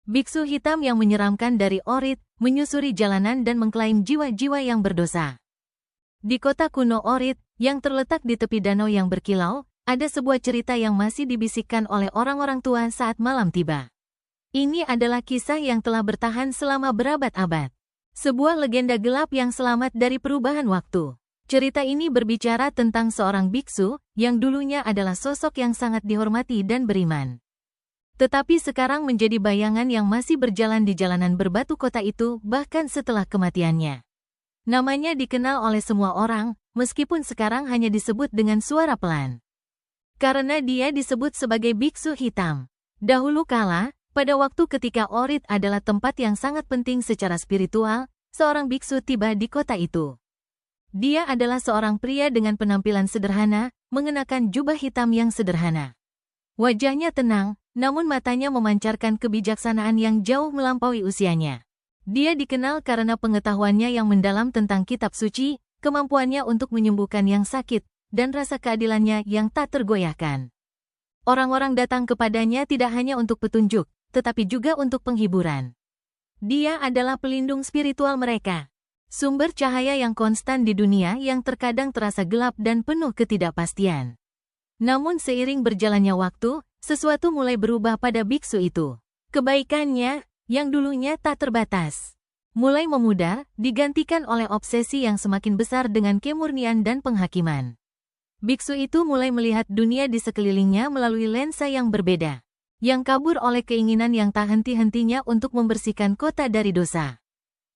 Biksu hitam yang menyeramkan dari Ohrid, menyusuri jalanan dan mengklaim jiwa-jiwa yang berdosa. Di kota kuno Ohrid, yang terletak di tepi danau yang berkilau, ada sebuah cerita yang masih dibisikkan oleh orang-orang tua saat malam tiba. Ini adalah kisah yang telah bertahan selama berabad-abad. Sebuah legenda gelap yang selamat dari perubahan waktu. Cerita ini berbicara tentang seorang biksu, yang dulunya adalah sosok yang sangat dihormati dan beriman. Tetapi sekarang menjadi bayangan yang masih berjalan di jalanan berbatu kota itu bahkan setelah kematiannya. Namanya dikenal oleh semua orang, meskipun sekarang hanya disebut dengan suara pelan. Karena dia disebut sebagai biksu hitam. Dahulu kala, pada waktu ketika Ohrid adalah tempat yang sangat penting secara spiritual, seorang biksu tiba di kota itu. Dia adalah seorang pria dengan penampilan sederhana, mengenakan jubah hitam yang sederhana. Wajahnya tenang, namun matanya memancarkan kebijaksanaan yang jauh melampaui usianya. Dia dikenal karena pengetahuannya yang mendalam tentang kitab suci, kemampuannya untuk menyembuhkan yang sakit, dan rasa keadilannya yang tak tergoyahkan. Orang-orang datang kepadanya tidak hanya untuk petunjuk, tetapi juga untuk penghiburan. Dia adalah pelindung spiritual mereka. Sumber cahaya yang konstan di dunia yang terkadang terasa gelap dan penuh ketidakpastian. Namun seiring berjalannya waktu, sesuatu mulai berubah pada biksu itu. Kebaikannya, yang dulunya tak terbatas, mulai memudar, digantikan oleh obsesi yang semakin besar dengan kemurnian dan penghakiman. Biksu itu mulai melihat dunia di sekelilingnya melalui lensa yang berbeda, yang kabur oleh keinginan yang tak henti-hentinya untuk membersihkan kota dari dosa.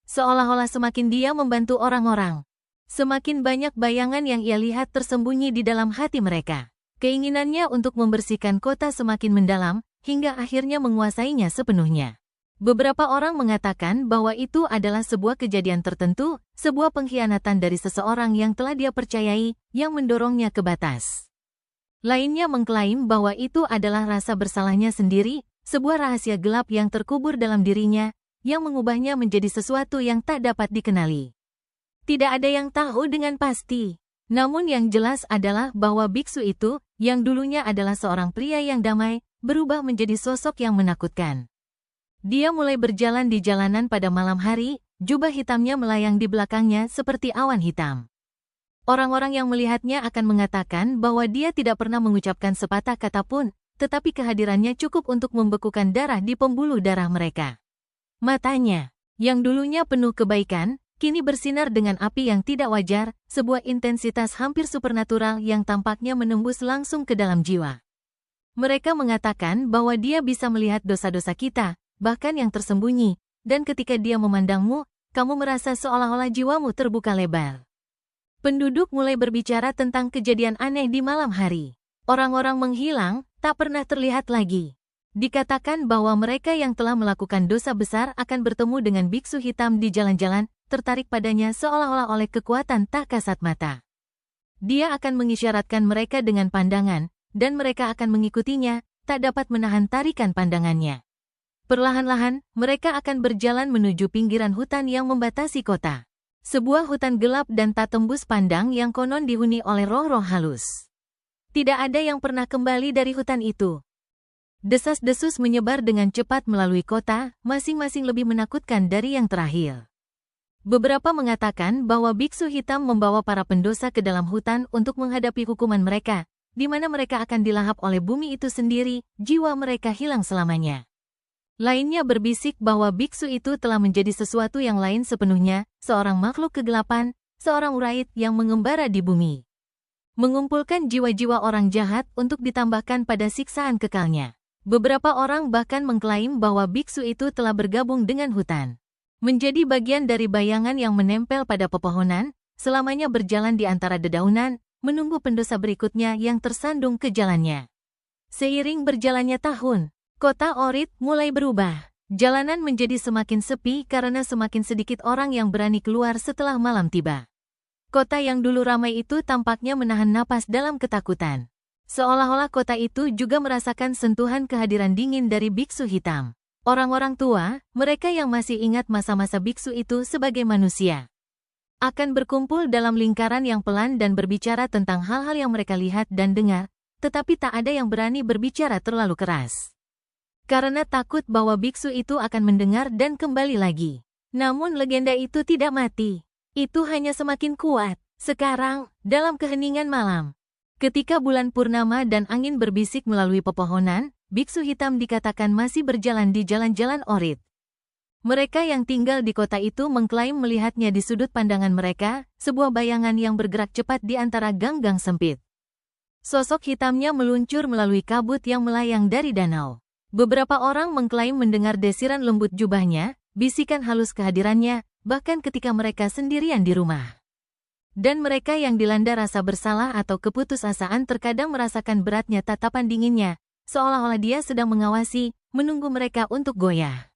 Seolah-olah semakin dia membantu orang-orang, semakin banyak bayangan yang ia lihat tersembunyi di dalam hati mereka. Keinginannya untuk membersihkan kota semakin mendalam, hingga akhirnya menguasainya sepenuhnya. Beberapa orang mengatakan bahwa itu adalah sebuah kejadian tertentu, sebuah pengkhianatan dari seseorang yang telah dia percayai, yang mendorongnya ke batas. Lainnya mengklaim bahwa itu adalah rasa bersalahnya sendiri, sebuah rahasia gelap yang terkubur dalam dirinya, yang mengubahnya menjadi sesuatu yang tak dapat dikenali. Tidak ada yang tahu dengan pasti. Namun yang jelas adalah bahwa biksu itu, yang dulunya adalah seorang pria yang damai, berubah menjadi sosok yang menakutkan. Dia mulai berjalan di jalanan pada malam hari, jubah hitamnya melayang di belakangnya seperti awan hitam. Orang-orang yang melihatnya akan mengatakan bahwa dia tidak pernah mengucapkan sepatah kata pun, tetapi kehadirannya cukup untuk membekukan darah di pembuluh darah mereka. Matanya, yang dulunya penuh kebaikan, kini bersinar dengan api yang tidak wajar, sebuah intensitas hampir supernatural yang tampaknya menembus langsung ke dalam jiwa. Mereka mengatakan bahwa dia bisa melihat dosa-dosa kita, bahkan yang tersembunyi, dan ketika dia memandangmu, kamu merasa seolah-olah jiwamu terbuka lebar. Penduduk mulai berbicara tentang kejadian aneh di malam hari. Orang-orang menghilang, tak pernah terlihat lagi. Dikatakan bahwa mereka yang telah melakukan dosa besar akan bertemu dengan biksu hitam di jalan-jalan, tertarik padanya seolah-olah oleh kekuatan tak kasat mata. Dia akan mengisyaratkan mereka dengan pandangan, dan mereka akan mengikutinya, tak dapat menahan tarikan pandangannya. Perlahan-lahan, mereka akan berjalan menuju pinggiran hutan yang membatasi kota. Sebuah hutan gelap dan tak tembus pandang yang konon dihuni oleh roh-roh halus. Tidak ada yang pernah kembali dari hutan itu. Desas-desus menyebar dengan cepat melalui kota, masing-masing lebih menakutkan dari yang terakhir. Beberapa mengatakan bahwa biksu hitam membawa para pendosa ke dalam hutan untuk menghadapi hukuman mereka, di mana mereka akan dilahap oleh bumi itu sendiri, jiwa mereka hilang selamanya. Lainnya berbisik bahwa biksu itu telah menjadi sesuatu yang lain sepenuhnya, seorang makhluk kegelapan, seorang uraid yang mengembara di bumi. Mengumpulkan jiwa-jiwa orang jahat untuk ditambahkan pada siksaan kekalnya. Beberapa orang bahkan mengklaim bahwa biksu itu telah bergabung dengan hutan. Menjadi bagian dari bayangan yang menempel pada pepohonan, selamanya berjalan di antara dedaunan, menunggu pendosa berikutnya yang tersandung ke jalannya. Seiring berjalannya tahun, kota Ohrid mulai berubah. Jalanan menjadi semakin sepi karena semakin sedikit orang yang berani keluar setelah malam tiba. Kota yang dulu ramai itu tampaknya menahan napas dalam ketakutan. Seolah-olah kota itu juga merasakan sentuhan kehadiran dingin dari biksu hitam. Orang-orang tua, mereka yang masih ingat masa-masa biksu itu sebagai manusia, akan berkumpul dalam lingkaran yang pelan dan berbicara tentang hal-hal yang mereka lihat dan dengar, tetapi tak ada yang berani berbicara terlalu keras. karena takut bahwa biksu itu akan mendengar dan kembali lagi. Namun legenda itu tidak mati. Itu hanya semakin kuat. Sekarang, dalam keheningan malam, ketika bulan purnama dan angin berbisik melalui pepohonan, biksu hitam dikatakan masih berjalan di jalan-jalan Orit. Mereka yang tinggal di kota itu mengklaim melihatnya di sudut pandangan mereka, sebuah bayangan yang bergerak cepat di antara gang-gang sempit. Sosok hitamnya meluncur melalui kabut yang melayang dari danau. Beberapa orang mengklaim mendengar desiran lembut jubahnya, bisikan halus kehadirannya, bahkan ketika mereka sendirian di rumah. Dan mereka yang dilanda rasa bersalah atau keputusasaan terkadang merasakan beratnya tatapan dinginnya, seolah-olah dia sedang mengawasi, menunggu mereka untuk goyah.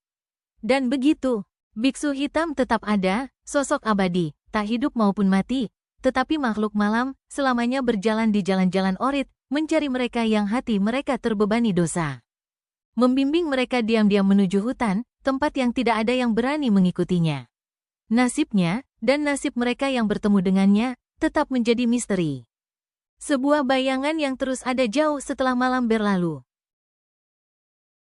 Dan begitu, biksu hitam tetap ada, sosok abadi, tak hidup maupun mati, tetapi makhluk malam, selamanya berjalan di jalan-jalan Orit, mencari mereka yang hati mereka terbebani dosa. Membimbing mereka diam-diam menuju hutan, tempat yang tidak ada yang berani mengikutinya. Nasibnya, dan nasib mereka yang bertemu dengannya, tetap menjadi misteri. Sebuah bayangan yang terus ada jauh setelah malam berlalu.